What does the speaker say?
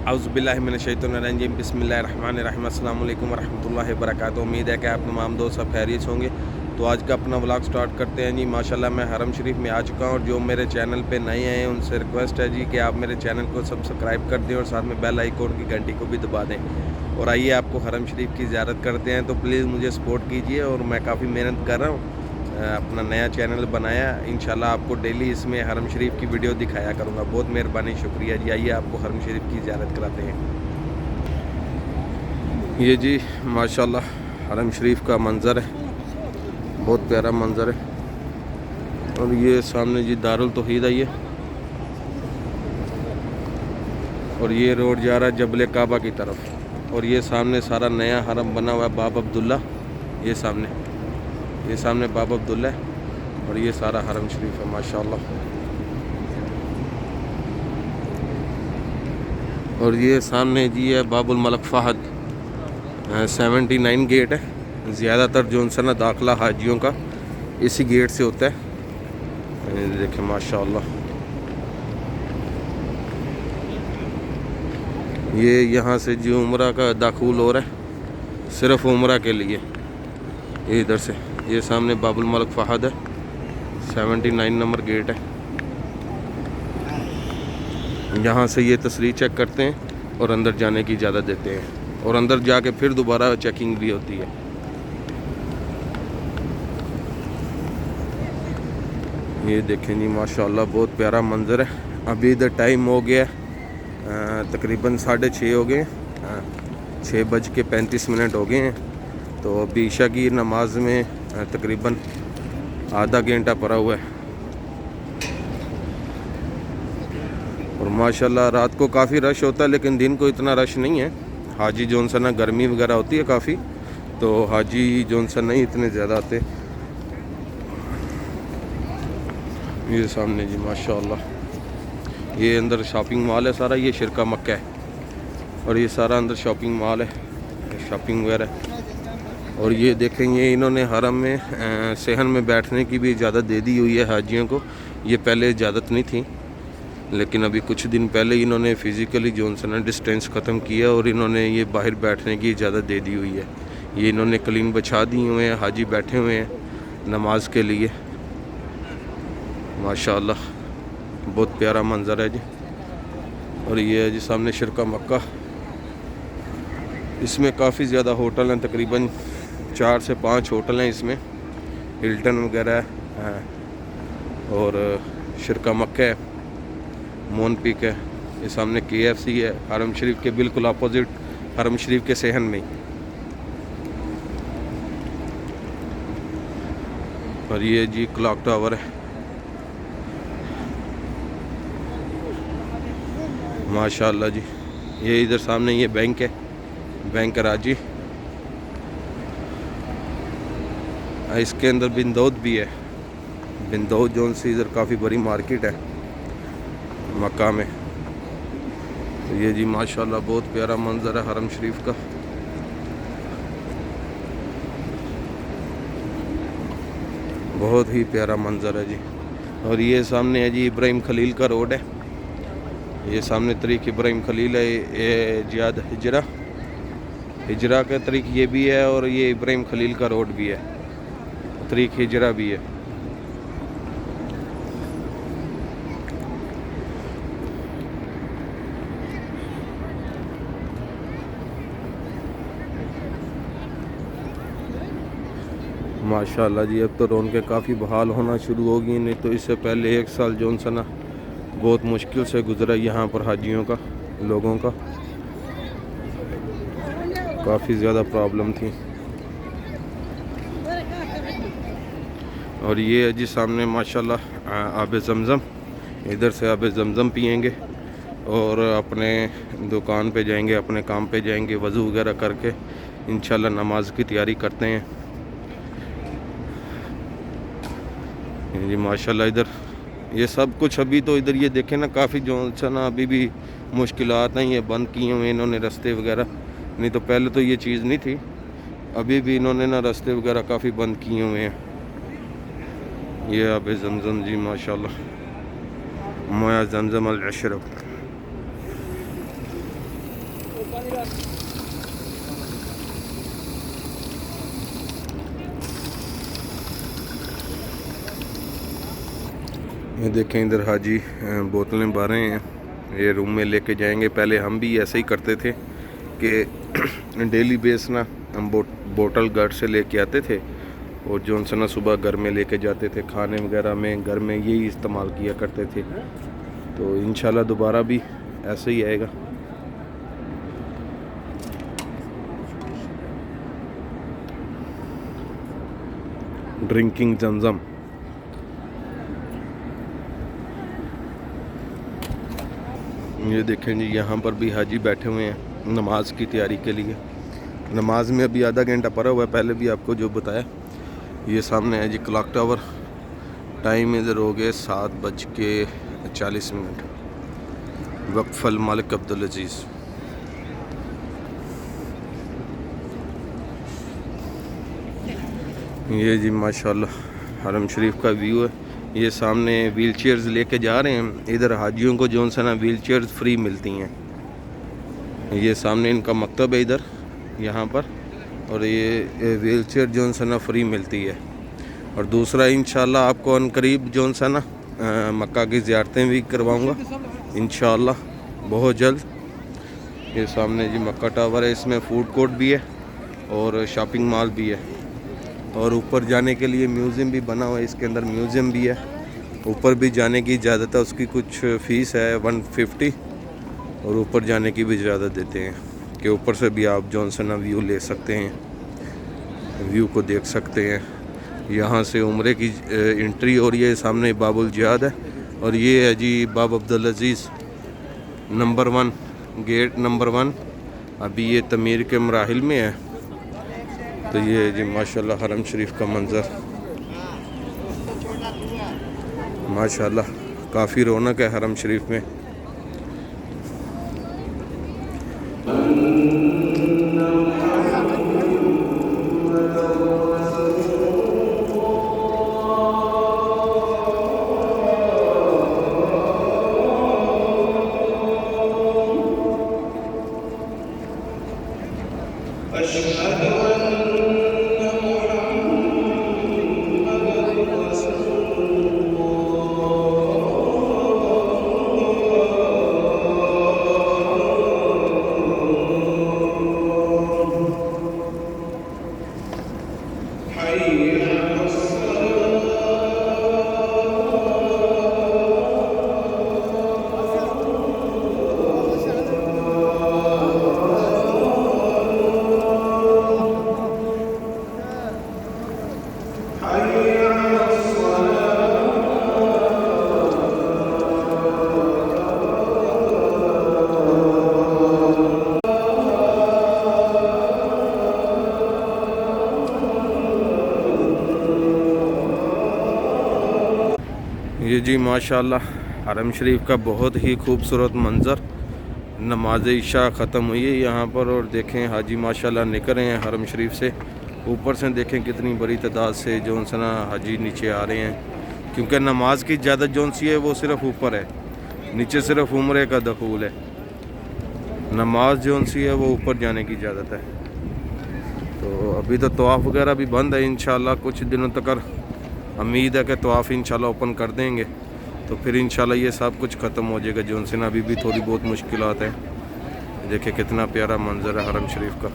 औज़ुबिल्लाहिमिनश्शैतानिर्रजीम बिस्मिल्लाहिर्रहमानिर्रहीम अस्सलामु अलैकुम वरहमतुल्लाहि वबरकातुहू। उम्मीद है कि आप तमाम दोस्त सब खैरियत होंगे। तो आज का अपना व्लॉग स्टार्ट करते हैं जी। माशाल्लाह मैं हरम शरीफ में आ चुका हूँ और जो मेरे चैनल पे नए हैं उनसे रिक्वेस्ट है जी कि आप मेरे चैनल को सब्सक्राइब कर दें और साथ में बेल आइकॉन की घंटी को भी दबा दें। और आइए आपको हरम शरीफ की ज़ियारत करते हैं। तो प्लीज़ मुझे सपोर्ट कीजिए और मैं काफ़ी मेहनत कर रहा हूँ, अपना नया चैनल बनाया। इंशाल्लाह आपको डेली इसमें हरम शरीफ की वीडियो दिखाया करूँगा। बहुत मेहरबानी, शुक्रिया जी। आइए आपको हरम शरीफ की ज़ियारत कराते हैं। ये जी माशाल्लाह हरम शरीफ का मंज़र है, बहुत प्यारा मंज़र है। और ये सामने जी दारुल तौहीद है ये, और ये रोड जा रहा है जबल काबा की तरफ। और ये सामने सारा नया हरम बना हुआ है बाब अब्दुल्ला। ये सामने बाब अब्दुल्ला है और ये सारा हरम शरीफ है माशाल्लाह। और ये सामने जी है बाबुल मलक फ़हद। 79 गेट है। ज़्यादातर जो उनसे ना दाखिला हाजियों का इसी गेट से होता है। देखें माशाल्लाह, ये यहाँ से जो उम्रा का दाखिल हो रहा है सिर्फ उम्रा के लिए। ये इधर से ये सामने बाबुल मलक फ़हद है, 79 नंबर गेट है। यहाँ से ये तस्रीर चेक करते हैं और अंदर जाने की इजाज़त देते हैं, और अंदर जाके फिर दोबारा चेकिंग भी होती है। ये देखें जी माशाल्लाह बहुत प्यारा मंज़र है। अभी इधर टाइम हो गया तकरीबन 6:30 हो गए, 6:35 हो गए हैं। तो अभी ईशा की नमाज में तकरीबन आधा घंटा पड़ा हुआ है। और माशाल्लाह रात को काफ़ी रश होता है, लेकिन दिन को इतना रश नहीं है। हाजी जोन सा ना गर्मी वगैरह होती है काफ़ी, तो हाजी जोन सा नहीं इतने ज़्यादा आते। ये सामने जी माशाल्लाह ये अंदर शॉपिंग मॉल है सारा, ये शिरका मक्का है और ये सारा अंदर शॉपिंग मॉल है, शॉपिंग वगैरह। और ये देखेंगे इन्होंने हरम में सहन में बैठने की भी इजाज़त दे दी हुई है हाजियों को। ये पहले इजाज़त नहीं थी, लेकिन अभी कुछ दिन पहले इन्होंने फ़िज़िकली जो उनसे ना डिस्टेंस ख़त्म किया और इन्होंने ये बाहर बैठने की इजाज़त दे दी हुई है। ये इन्होंने क्लीन बिछा दिए हुए हैं, हाजी बैठे हुए हैं नमाज के लिए। माशाल्लाह बहुत प्यारा मंज़र है जी। और ये है जी सामने शिरका मक्का। इसमें काफ़ी ज़्यादा होटल हैं, तकरीबन 4 से 5 होटल हैं इसमें। हिल्टन वगैरह है और शिरका मक्का है, मोन पीक है। ये सामने KFC है हरम शरीफ के बिल्कुल अपोजिट, हरम शरीफ के सहन में। और ये जी क्लॉक टावर है माशाल्लाह जी। ये इधर सामने ये बैंक है, बैंक कराची। इसके अंदर बिंदौद भी है, बिंदौद जोन से इधर काफ़ी बड़ी मार्केट है मक्का में। तो ये जी माशाल्लाह बहुत प्यारा मंज़र है हरम शरीफ का। बहुत ही प्यारा मंज़र है जी। और ये सामने है जी इब्राहिम खलील का रोड है। ये सामने तरीक़ इब्राहिम खलील है, ये जियाद हिजरा का तरीक़ ये भी है, और ये इब्राहिम खलील का रोड भी है, तरीक़ हिजरा भी है। माशाल्लाह जी अब तो रौनकें काफ़ी बहाल होना शुरू हो गई, नहीं तो इससे पहले 1 साल जो सा ना बहुत मुश्किल से गुजरा यहाँ पर हाजियों का, लोगों का काफ़ी ज़्यादा प्रॉब्लम थी। और ये है जी सामने माशाल्लाह आब ज़मज़म। इधर से आब ज़मज़म पियेंगे और अपने दुकान पे जाएंगे, अपने काम पे जाएंगे, वज़ू वगैरह करके इंशाल्लाह नमाज की तैयारी करते हैं जी माशाल्लाह। इधर ये सब कुछ अभी तो इधर ये देखें ना काफ़ी जो सा ना अभी भी मुश्किलात हैं, ये बंद किए हुए इन्होंने रास्ते वगैरह। नहीं तो पहले तो ये चीज़ नहीं थी, अभी भी इन्होंने ना रास्ते वगैरह काफ़ी बंद किए हुए हैं। ये आब ज़मज़म जी माशाल्लाह, माया ज़मज़म अल अशरफ। ये देखें इधर हाजी बोतलें भर रहे हैं, ये रूम में लेके जाएंगे। पहले हम भी ऐसे ही करते थे कि डेली बेस ना हम बोतल घर से लेके आते थे और जो उनसे ना सुबह घर में लेके जाते थे, खाने वगैरह में घर में यही इस्तेमाल किया करते थे। तो इंशाल्लाह दोबारा भी ऐसे ही आएगा। ड्रिंकिंग जमजम। ये देखें जी, यहाँ पर भी हाजी बैठे हुए हैं नमाज की तैयारी के लिए। नमाज में अभी आधा घंटा पड़ा हुआ है, पहले भी आपको जो बताया। ये सामने है जी क्लॉक टावर। टाइम इधर हो गए 7:40। वक्फल मालिक अब्दुल अजीज़। ये जी माशाल्लाह हरम शरीफ का व्यू है। ये सामने व्हील चेयर्स लेके जा रहे हैं। इधर हाजियों को जो सा ना व्हील चेयर्स फ्री मिलती हैं। ये सामने इनका मकतब है इधर यहाँ पर, और ये व्हील चेयर जो सा ना फ्री मिलती है। और दूसरा इंशाल्लाह आपको अनकरीब जो सा ना मक्का की ज़ियारतें भी करवाऊँगा इंशाल्लाह बहुत जल्द। ये सामने जी मक्का टावर है, इसमें फूड कोर्ट भी है और शॉपिंग मॉल भी है। और ऊपर जाने के लिए म्यूज़ियम भी बना हुआ है, इसके अंदर म्यूज़ियम भी है। ऊपर भी जाने की इजाज़त है, उसकी कुछ फ़ीस है 150, और ऊपर जाने की भी इजाज़त देते हैं कि ऊपर से भी आप जो सा ना व्यू ले सकते हैं, व्यू को देख सकते हैं। यहाँ से उम्रे की एंट्री हो रही है। सामने बाबुल जिहाद है और ये है जी बाब अब्दुल अजीज़ नंबर 1, गेट नंबर 1। अभी ये तमीर के मराहिल में है। तो ये जी माशाल्लाह हरम शरीफ का मंज़र, माशाल्लाह काफ़ी रौनक है हरम शरीफ में। ये जी माशाल्लाह हरम शरीफ का बहुत ही खूबसूरत मंज़र। नमाज इशा ख़त्म हुई है यहाँ पर, और देखें हाजी माशाल्लाह निकल रहे हैं हरम शरीफ से। ऊपर से देखें कितनी बड़ी तादाद से जो ना हाजी नीचे आ रहे हैं, क्योंकि नमाज की इजाज़त जो सी है वो सिर्फ़ ऊपर है, नीचे सिर्फ उम्रे का दखूल है। नमाज जो सी है वो ऊपर जाने की इजाज़त है। तो अभी तो तवाफ़ वगैरह भी बंद है, इंशाल्लाह कुछ दिनों तक उम्मीद है कि तवाफ़ इंशाल्लाह ओपन कर देंगे, तो फिर इंशाल्लाह ये सब कुछ ख़त्म हो जाएगा। जो उनसे ना अभी भी थोड़ी बहुत मुश्किलात हैं। देखिए कितना प्यारा मंज़र है हरम शरीफ का।